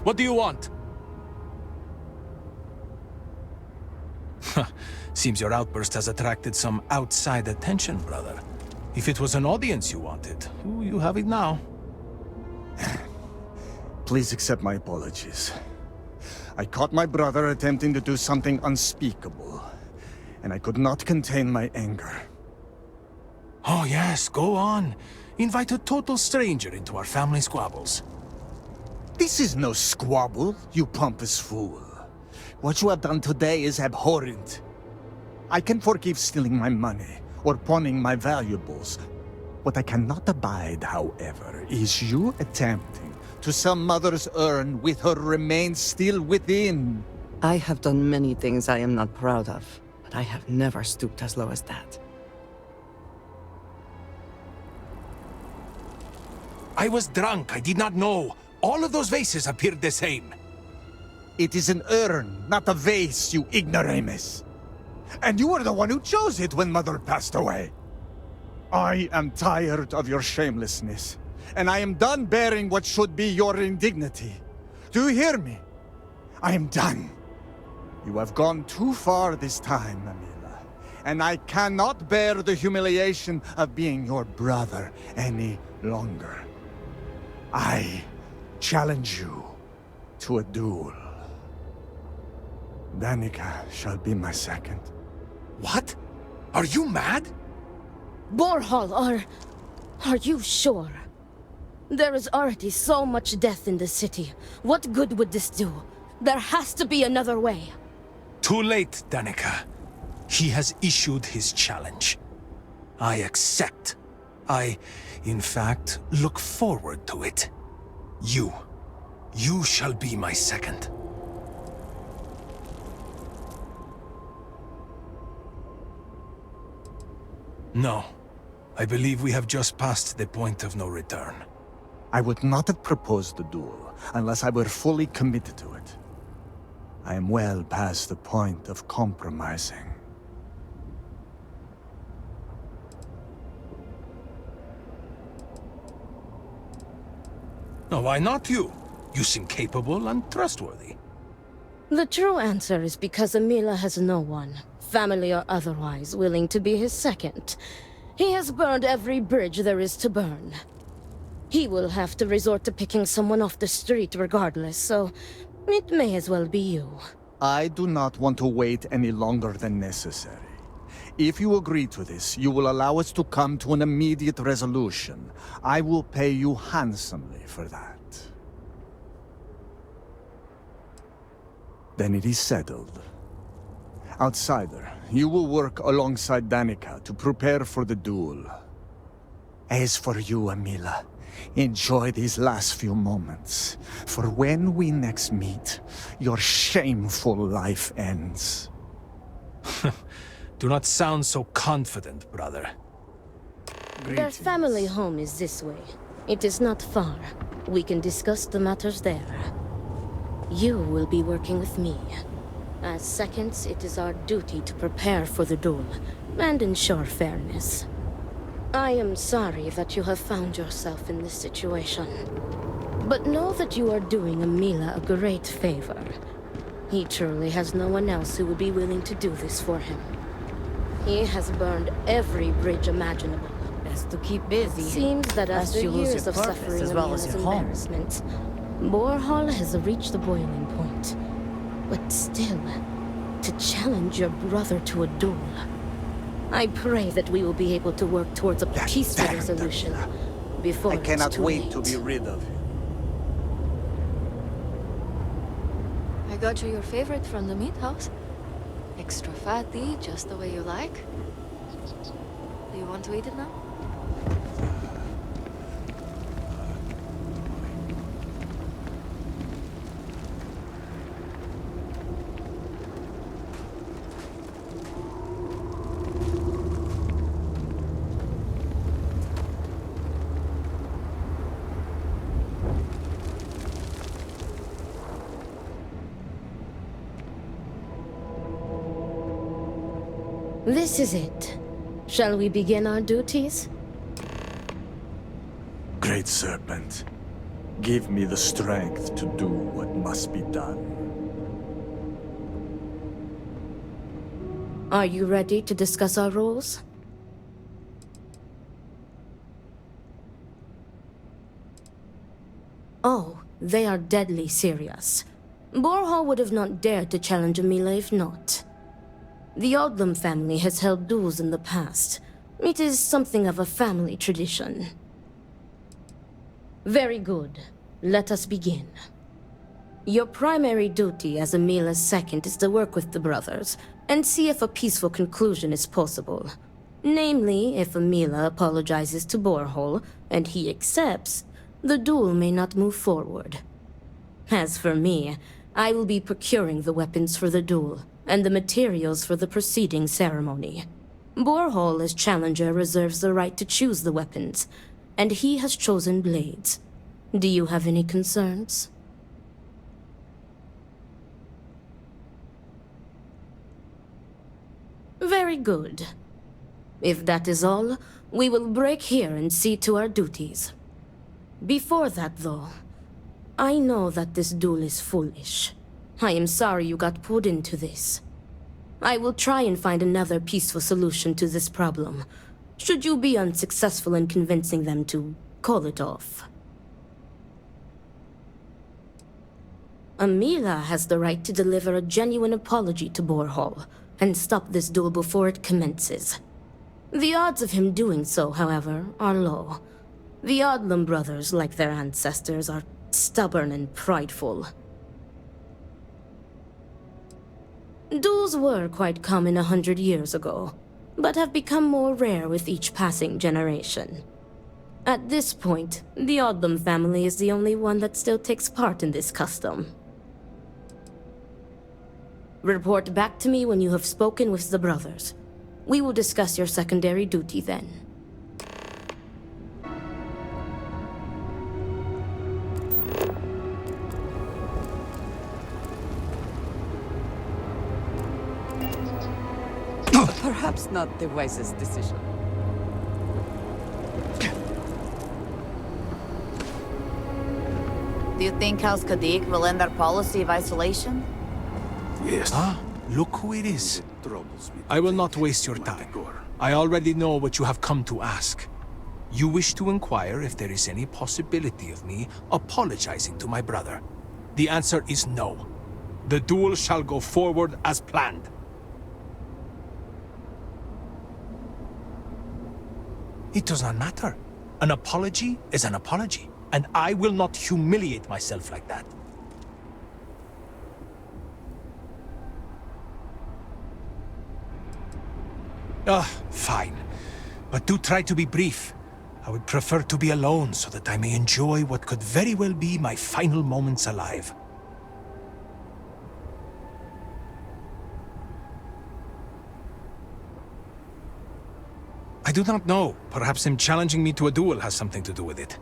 What do you want? Seems your outburst has attracted some outside attention, brother. If it was an audience you wanted, you have it now. Please accept my apologies. I caught my brother attempting to do something unspeakable, and I could not contain my anger. Oh yes, go on. Invite a total stranger into our family squabbles. This is no squabble, you pompous fool. What you have done today is abhorrent. I can forgive stealing my money or pawning my valuables. What I cannot abide, however, is you attempting to some mother's urn with her remains still within. I have done many things I am not proud of, but I have never stooped as low as that. I was drunk, I did not know. All of those vases appeared the same. It is an urn, not a vase, you ignoramus. And you were the one who chose it when Mother passed away. I am tired of your shamelessness, and I am done bearing what should be your indignity. Do you hear me? I am done. You have gone too far this time, Amila, and I cannot bear the humiliation of being your brother any longer. I challenge you to a duel. Danica shall be my second. What? Are you mad? Borhall, are you sure? There is already so much death in the city. What good would this do? There has to be another way. Too late, Danica. He has issued his challenge. I accept. In fact, look forward to it. You shall be my second. No. I believe we have just passed the point of no return. I would not have proposed the duel unless I were fully committed to it. I am well past the point of compromising. No, why not you? You seem capable and trustworthy. The true answer is because Amila has no one, family or otherwise, willing to be his second. He has burned every bridge there is to burn. He will have to resort to picking someone off the street regardless, so it may as well be you. I do not want to wait any longer than necessary. If you agree to this, you will allow us to come to an immediate resolution. I will pay you handsomely for that. Then it is settled. Outsider, you will work alongside Danica to prepare for the duel. As for you, Amila, enjoy these last few moments, for when we next meet, your shameful life ends. Do not sound so confident, brother. Their family home is this way. It is not far. We can discuss the matters there. You will be working with me. As seconds, it is our duty to prepare for the duel, and ensure fairness. I am sorry that you have found yourself in this situation. But know that you are doing Amila a great favor. He truly has no one else who would be willing to do this for him. He has burned every bridge imaginable. Best to keep busy. Seems that after you lose years your of purpose suffering as well as Amila's your home. embarrassment, Borhall has reached the boiling point. But still, to challenge your brother to a duel. I pray that we will be able to work towards a peaceful resolution before I it's cannot too wait late. to be rid of him. I got you your favorite from the meat house. Extra fatty, just the way you like. Do you want to eat it now? This is it. Shall we begin our duties? Great Serpent, Give me the strength to do what must be done. Are you ready to discuss our roles? Oh, they are deadly serious. Borhall would have not dared to challenge Amila if not. The Odlum family has held duels in the past. It is something of a family tradition. Very good. Let us begin. Your primary duty as Amila's second is to work with the brothers and see if a peaceful conclusion is possible. Namely, if Amila apologizes to Borhall and he accepts, the duel may not move forward. As for me, I will be procuring the weapons for the duel and the materials for the preceding ceremony. Borhall, as challenger, reserves the right to choose the weapons, and he has chosen blades. Do you have any concerns? Very good. If that is all, we will break here and see to our duties. Before that, though, I know that this duel is foolish. I am sorry you got pulled into this. I will try and find another peaceful solution to this problem, should you be unsuccessful in convincing them to call it off. Amila has the right to deliver a genuine apology to Borhall and stop this duel before it commences. The odds of him doing so, however, are low. The Odlum brothers, like their ancestors, are stubborn and prideful. Duels were quite common 100 years ago, but have become more rare with each passing generation. At this point, the Odlum family is the only one that still takes part in this custom. Report back to me when you have spoken with the brothers. We will discuss your secondary duty then. Perhaps not the wisest decision. Do you think House Kadik will end their policy of isolation? Yes. Ah, look who it is. I will not waste your time. I already know what you have come to ask. You wish to inquire if there is any possibility of me apologizing to my brother. The answer is no. The duel shall go forward as planned. It does not matter. An apology is an apology, and I will not humiliate myself like that. Fine. But do try to be brief. I would prefer to be alone so that I may enjoy what could very well be my final moments alive. I do not know. Perhaps him challenging me to a duel has something to do with it.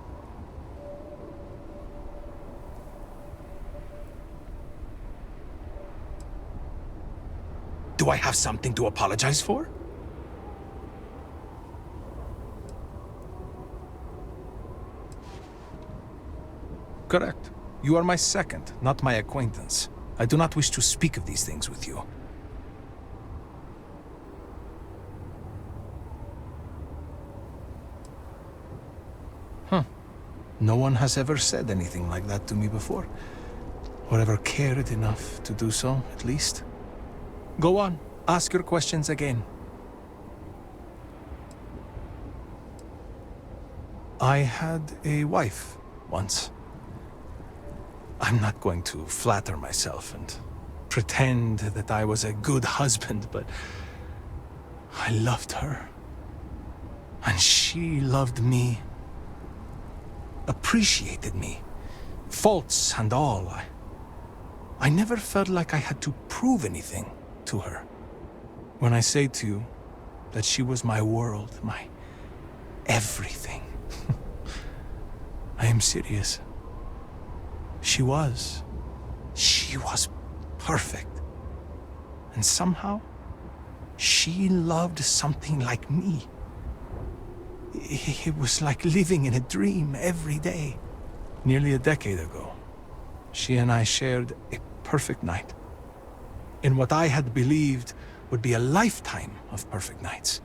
Do I have something to apologize for? Correct. You are my second, not my acquaintance. I do not wish to speak of these things with you. No one has ever said anything like that to me before. Or ever cared enough to do so, at least. Go on, ask your questions again. I had a wife once. I'm not going to flatter myself and pretend that I was a good husband, but I loved her. And she loved me. Appreciated me, faults and all. I never felt like I had to prove anything to her. When I say to you that she was my world, my everything, I am serious. She was perfect. And somehow, she loved something like me. It was like living in a dream every day. Nearly a decade ago, she and I shared a perfect night. In what I had believed would be a lifetime of perfect nights.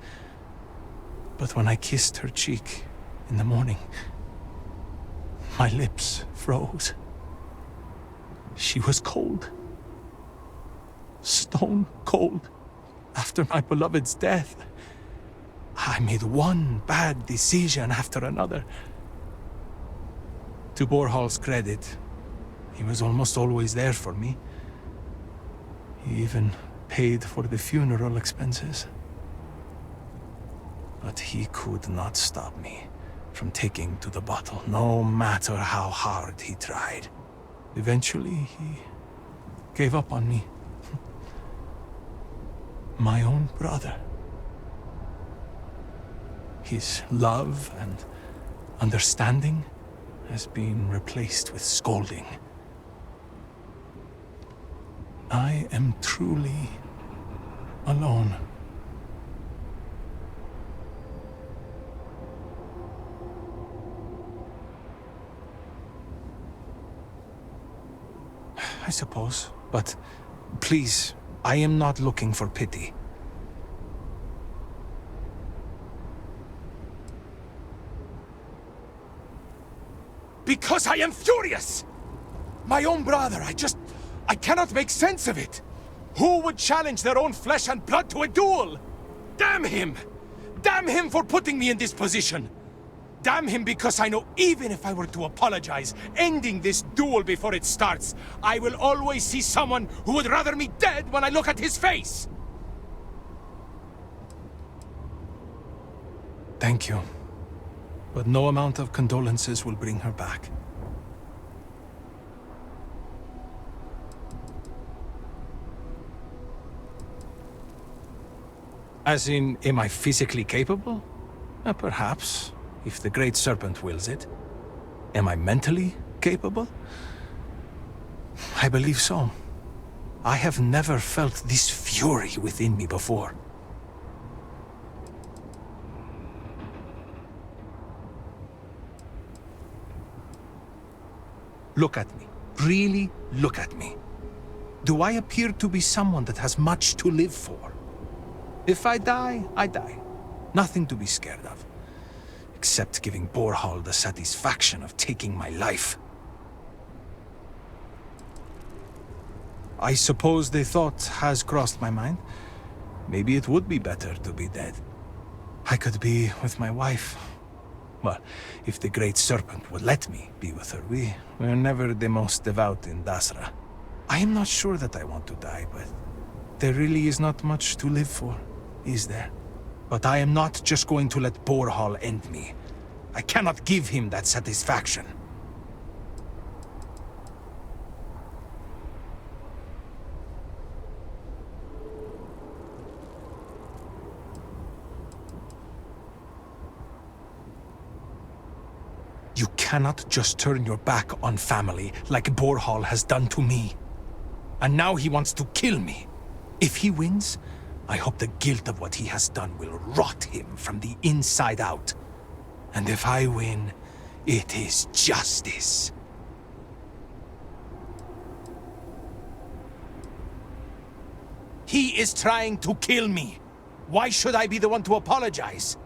But when I kissed her cheek in the morning, my lips froze. She was cold. Stone cold. After my beloved's death, I made one bad decision after another. To Borhal's credit, he was almost always there for me. He even paid for the funeral expenses. But he could not stop me from taking to the bottle, no matter how hard he tried. Eventually, he gave up on me. My own brother. His love and understanding has been replaced with scolding. I am truly alone. I suppose, but please, I am not looking for pity. Because I am furious! My own brother, I cannot make sense of it! Who would challenge their own flesh and blood to a duel? Damn him! Damn him for putting me in this position! Damn him because I know even if I were to apologize, ending this duel before it starts, I will always see someone who would rather me dead when I look at his face! Thank you. But no amount of condolences will bring her back. As in, am I physically capable? Perhaps, if the Great Serpent wills it. Am I mentally capable? I believe so. I have never felt this fury within me before. Look at me. Really look at me. Do I appear to be someone that has much to live for? If I die, I die. Nothing to be scared of. Except giving Borhal the satisfaction of taking my life. I suppose the thought has crossed my mind. Maybe it would be better to be dead. I could be with my wife. Well, if the Great Serpent would let me be with her, we're never the most devout in Dasra. I am not sure that I want to die, but there really is not much to live for, is there? But I am not just going to let Borhal end me. I cannot give him that satisfaction. You cannot just turn your back on family like Borhal has done to me. And now he wants to kill me. If he wins, I hope the guilt of what he has done will rot him from the inside out. And if I win, it is justice. He is trying to kill me. Why should I be the one to apologize?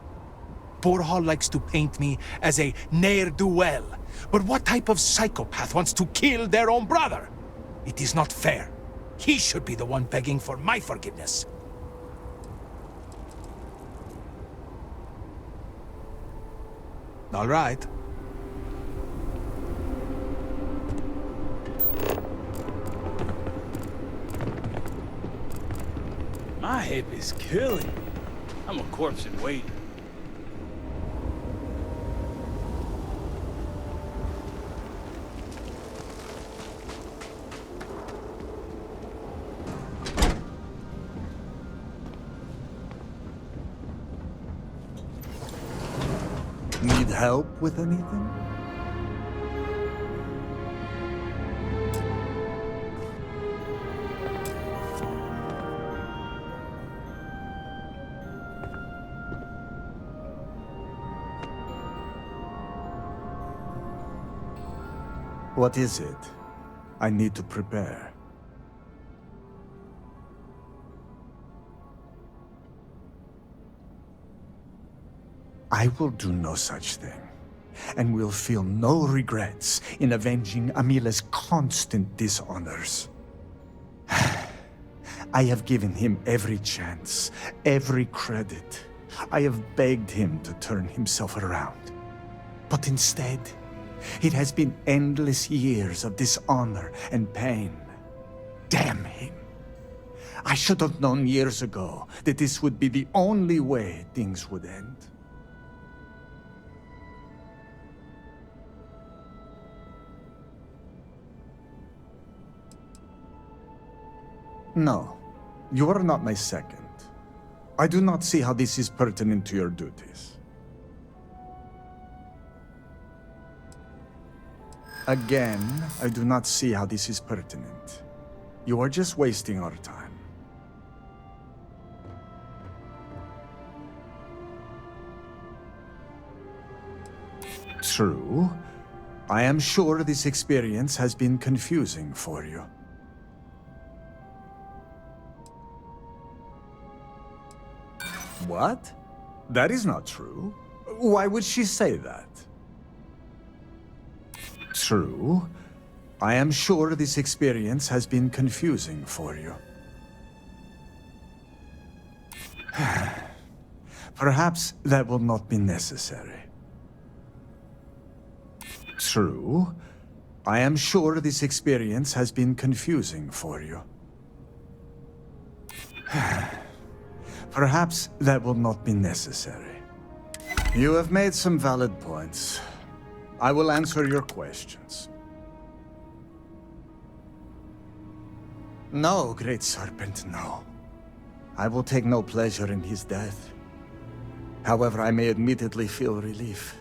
Borhal likes to paint me as a ne'er-do-well. But what type of psychopath wants to kill their own brother? It is not fair. He should be the one begging for my forgiveness. All right. My hip is killing me. I'm a corpse in waiting. Need help with anything? What is it? I need to prepare. I will do no such thing, and will feel no regrets in avenging Amila's constant dishonors. I have given him every chance, every credit. I have begged him to turn himself around. But instead, it has been endless years of dishonor and pain. Damn him. I should have known years ago that this would be the only way things would end. No, you are not my second. I do not see how this is pertinent to your duties. Again, I do not see how this is pertinent. You are just wasting our time. True. I am sure this experience has been confusing for you. What? That is not true. Why would she say that? True. I am sure this experience has been confusing for you. Perhaps that will not be necessary. True. I am sure this experience has been confusing for you. Perhaps that will not be necessary. You have made some valid points. I will answer your questions. No, Great Serpent, no. I will take no pleasure in his death. However, I may admittedly feel relief.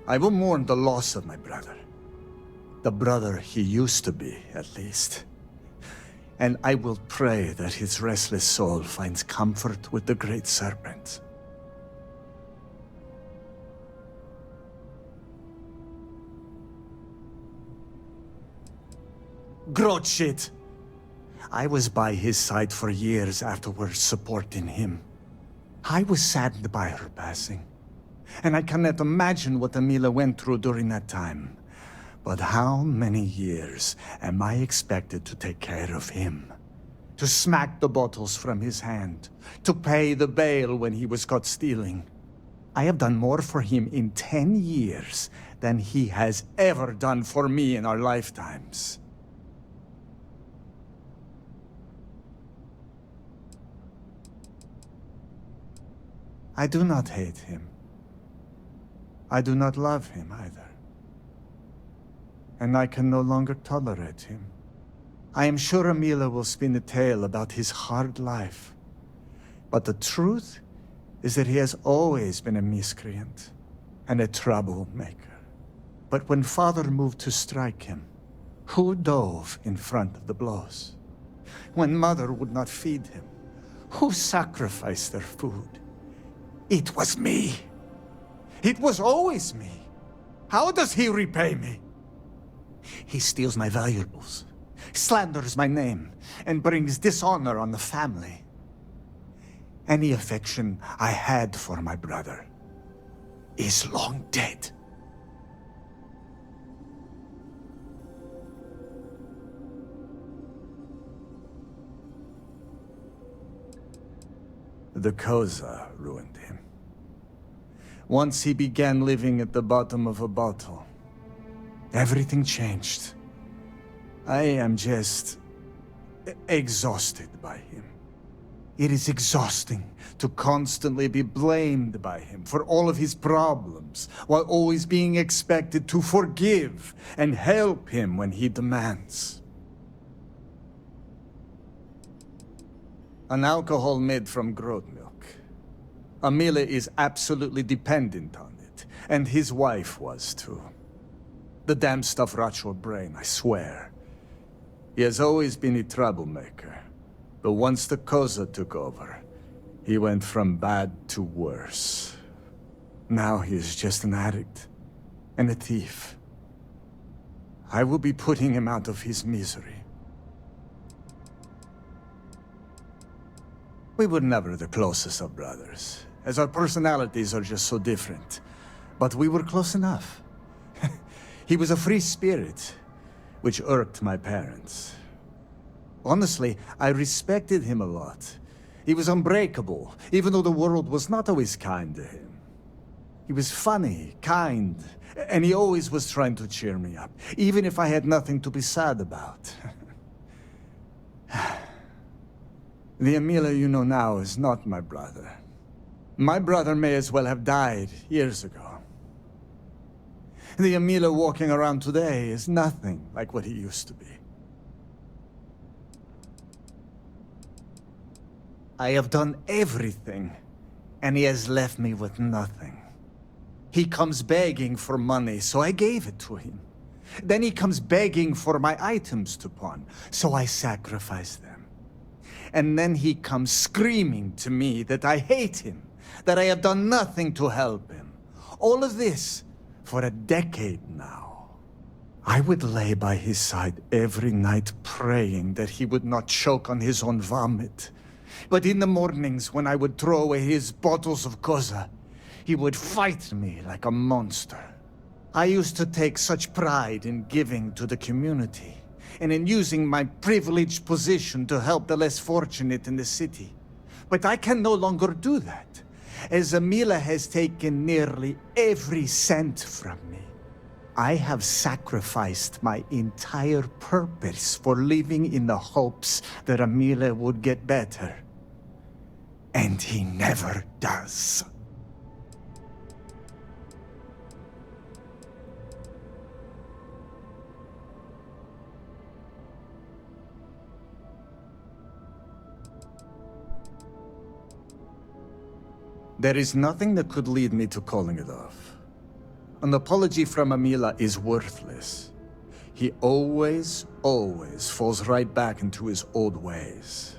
I will mourn the loss of my brother. The brother he used to be, at least. And I will pray that his restless soul finds comfort with the Great Serpent. Grot shit! I was by his side for years afterwards, supporting him. I was saddened by her passing. And I cannot imagine what Amila went through during that time. But how many years am I expected to take care of him? To smack the bottles from his hand, to pay the bail when he was caught stealing. I have done more for him in 10 years than he has ever done for me in our lifetimes. I do not hate him. I do not love him either. And I can no longer tolerate him. I am sure Amila will spin a tale about his hard life. But the truth is that he has always been a miscreant and a troublemaker. But when Father moved to strike him, who dove in front of the blows? When Mother would not feed him, who sacrificed their food? It was me. It was always me. How does he repay me? He steals my valuables, slanders my name, and brings dishonor on the family. Any affection I had for my brother is long dead. The Koza ruined him. Once he began living at the bottom of a bottle, everything changed. I am just exhausted by him. It is exhausting to constantly be blamed by him for all of his problems, while always being expected to forgive and help him when he demands. An alcohol made from goat milk. Amila is absolutely dependent on it, and his wife was too. The damn stuff rots your brain, I swear. He has always been a troublemaker, but once the Koza took over, he went from bad to worse. Now he is just an addict and a thief. I will be putting him out of his misery. We were never the closest of brothers, as our personalities are just so different. But we were close enough. He was a free spirit, which irked my parents. Honestly, I respected him a lot. He was unbreakable, even though the world was not always kind to him. He was funny, kind, and he always was trying to cheer me up, even if I had nothing to be sad about. The Emila you know now is not my brother. My brother may as well have died years ago. The Emila walking around today is nothing like what he used to be. I have done everything, and he has left me with nothing. He comes begging for money, so I gave it to him. Then he comes begging for my items to pawn, so I sacrifice them. And then he comes screaming to me that I hate him, that I have done nothing to help him. All of this for a decade now. I would lay by his side every night praying that he would not choke on his own vomit. But in the mornings when I would throw away his bottles of Koza, he would fight me like a monster. I used to take such pride in giving to the community, and in using my privileged position to help the less fortunate in the city. But I can no longer do that, as Emila has taken nearly every cent from me. I have sacrificed my entire purpose for living in the hopes that Emila would get better. And he never does. There is nothing that could lead me to calling it off. An apology from Emila is worthless. He always falls right back into his old ways.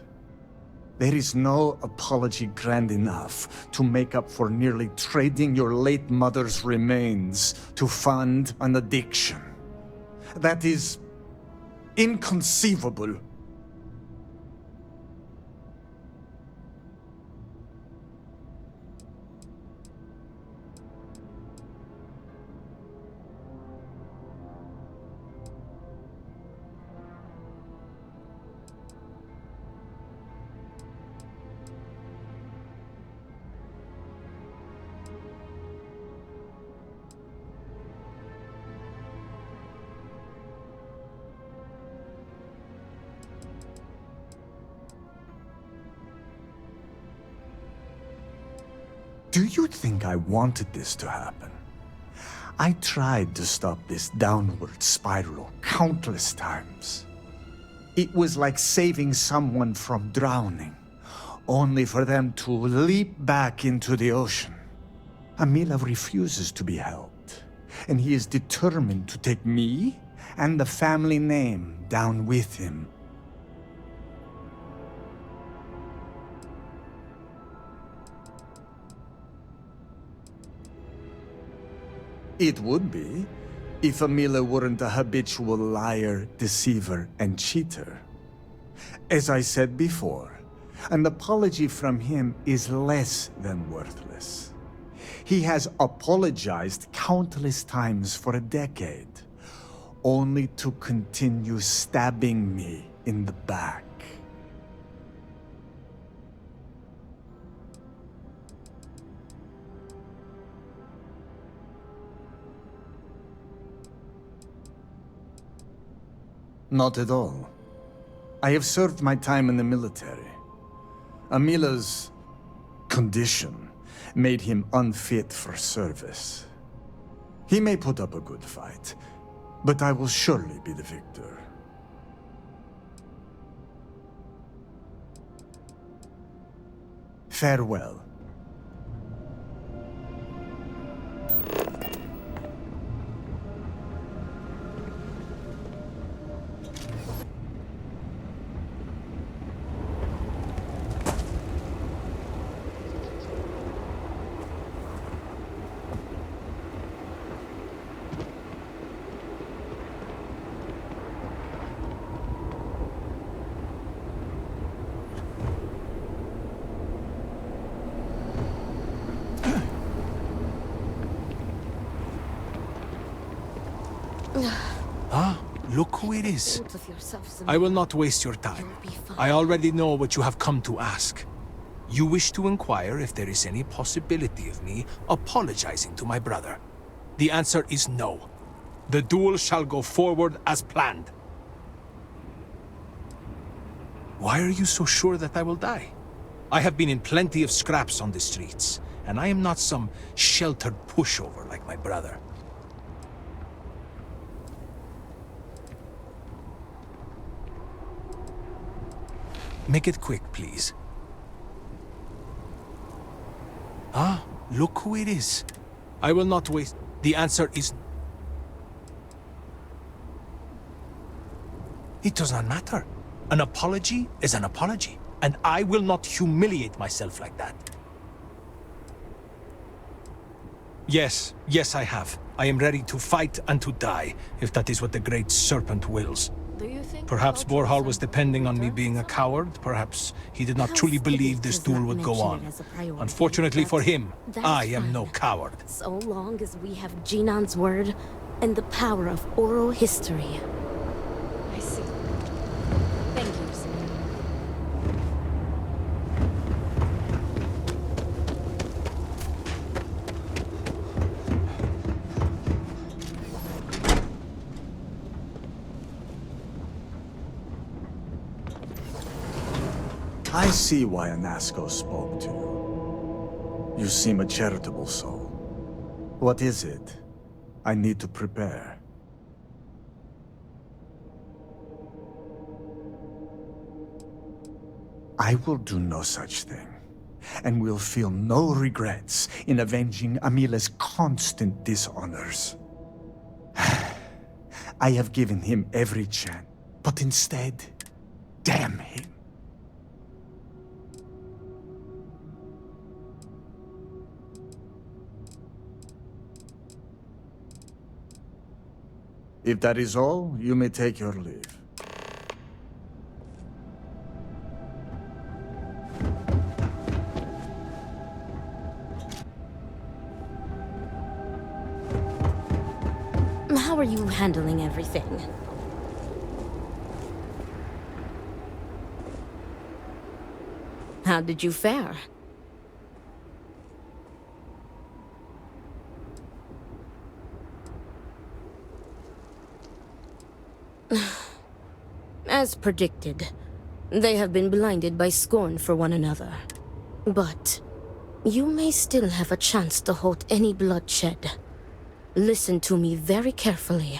There is no apology grand enough to make up for nearly trading your late mother's remains to fund an addiction. That is inconceivable. Do you think I wanted this to happen? I tried to stop this downward spiral countless times. It was like saving someone from drowning, only for them to leap back into the ocean. Emila refuses to be helped, and he is determined to take me and the family name down with him. It would be, if Emila weren't a habitual liar, deceiver, and cheater. As I said before, an apology from him is less than worthless. He has apologized countless times for a decade, only to continue stabbing me in the back. Not at all. I have served my time in the military. Emila's condition made him unfit for service. He may put up a good fight, but I will surely be the victor. Farewell. Ah, look who it is. Out of yourself, I will not waste your time. You'll be fine. I already know what you have come to ask. You wish to inquire if there is any possibility of me apologizing to my brother. The answer is no. The duel shall go forward as planned. Why are you so sure that I will die? I have been in plenty of scraps on the streets, and I am not some sheltered pushover like my brother. Make it quick, please. Ah, look who it is. I will not waste... The answer is... It does not matter. An apology is an apology, and I will not humiliate myself like that. Yes, I have. I am ready to fight and to die, if that is what the Great Serpent wills. Do you think Perhaps cultures Borhal was and depending on me return being a some? coward. Perhaps he did not truly believe this duel would go on. Unfortunately for him, That's I am no fine. coward. So long as we have Jinan's word and the power of oral history. I see. Thank you, sir. I see why Anasco spoke to you. You seem a charitable soul. What is it? I need to prepare. I will do no such thing, and will feel no regrets in avenging Amila's constant dishonors. I have given him every chance, but instead, damn him. If that is all, you may take your leave. How are you handling everything? How did you fare? As predicted, they have been blinded by scorn for one another. But you may still have a chance to halt any bloodshed. Listen to me very carefully.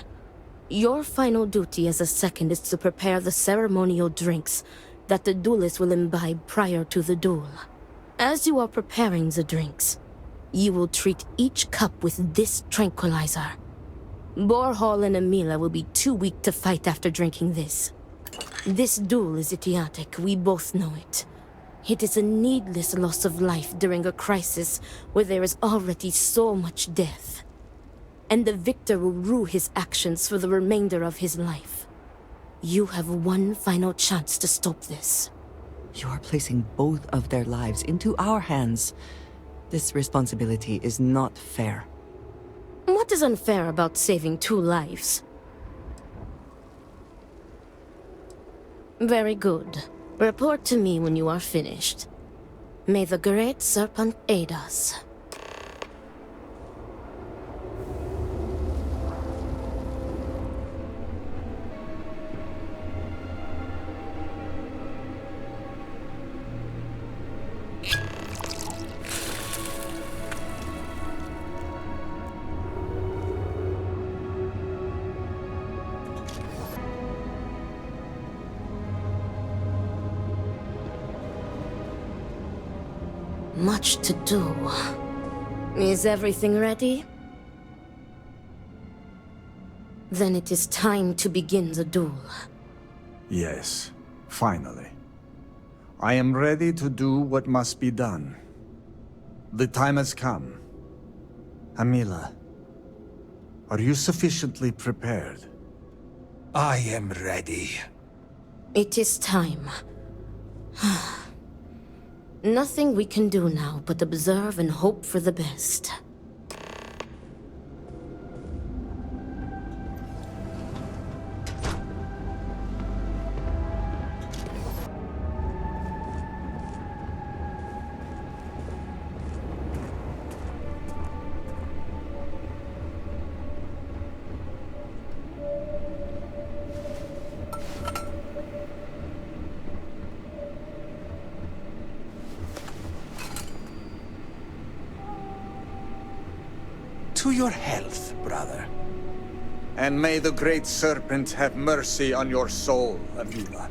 Your final duty as a second is to prepare the ceremonial drinks that the duelist will imbibe prior to the duel. As you are preparing the drinks, you will treat each cup with this tranquilizer. Borhal and Amila will be too weak to fight after drinking this. This duel is idiotic, we both know it. It is a needless loss of life during a crisis where there is already so much death. And the victor will rue his actions for the remainder of his life. You have one final chance to stop this. You are placing both of their lives into our hands. This responsibility is not fair. What is unfair about saving 2 lives? Very good. Report to me when you are finished. May the Great Serpent aid us. Much to do. Is everything ready? Then it is time to begin the duel. Yes, finally. I am ready to do what must be done. The time has come. Amila, are you sufficiently prepared? I am ready. It is time. Nothing we can do now but observe and hope for the best. to your health, brother. And may the Great Serpent have mercy on your soul, Avila.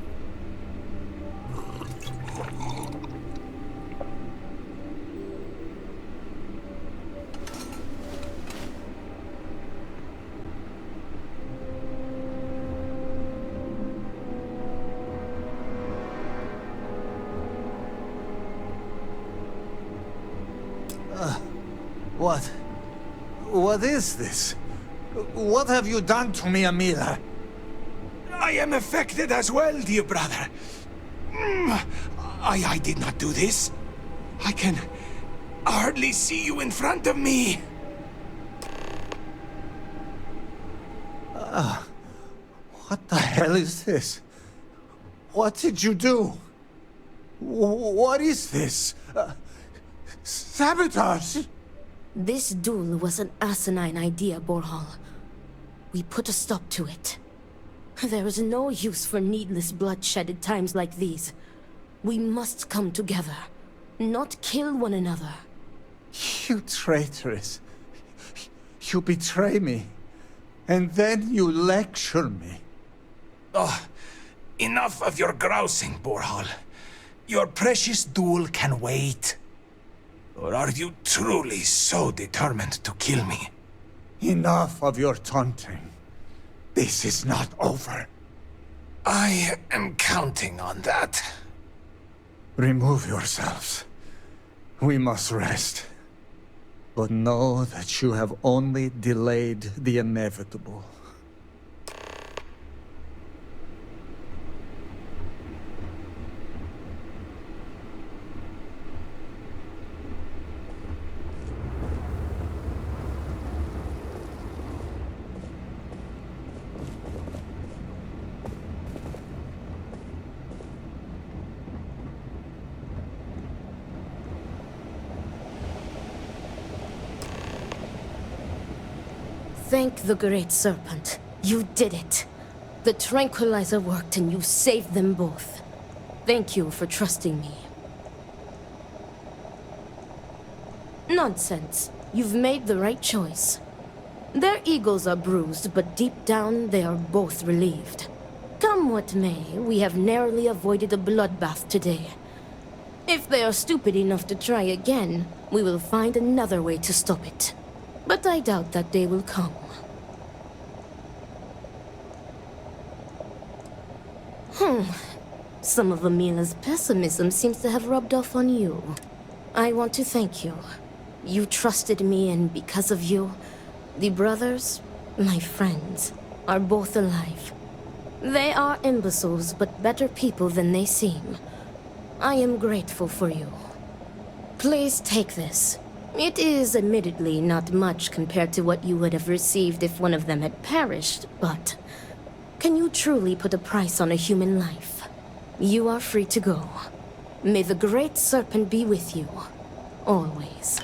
What is this? What have you done to me, Amila? I am affected as well, dear brother. I did not do this. I can hardly see you in front of me. What the hell is this? What did you do? What is this? Sabotage? This duel was an asinine idea, Borhal. We put a stop to it. There is no use for needless bloodshed at times like these. We must come together, not kill one another. You traitoress. You betray me. And then you lecture me. Oh, enough of your grousing, Borhal. Your precious duel can wait. Or are you truly so determined to kill me? Enough of your taunting. This is not over. I am counting on that. Remove yourselves. We must rest. But know that you have only delayed the inevitable. Thank the Great Serpent. You did it. The tranquilizer worked and you saved them both. Thank you for trusting me. Nonsense. You've made the right choice. Their egos are bruised, but deep down they are both relieved. Come what may, we have narrowly avoided a bloodbath today. If they are stupid enough to try again, we will find another way to stop it. But I doubt that day will come. Some of Amila's pessimism seems to have rubbed off on you. I want to thank you. You trusted me, and because of you, the brothers, my friends, are both alive. They are imbeciles, but better people than they seem. I am grateful for you. Please take this. It is admittedly not much compared to what you would have received if one of them had perished, but can you truly put a price on a human life? You are free to go. May the Great Serpent be with you, always.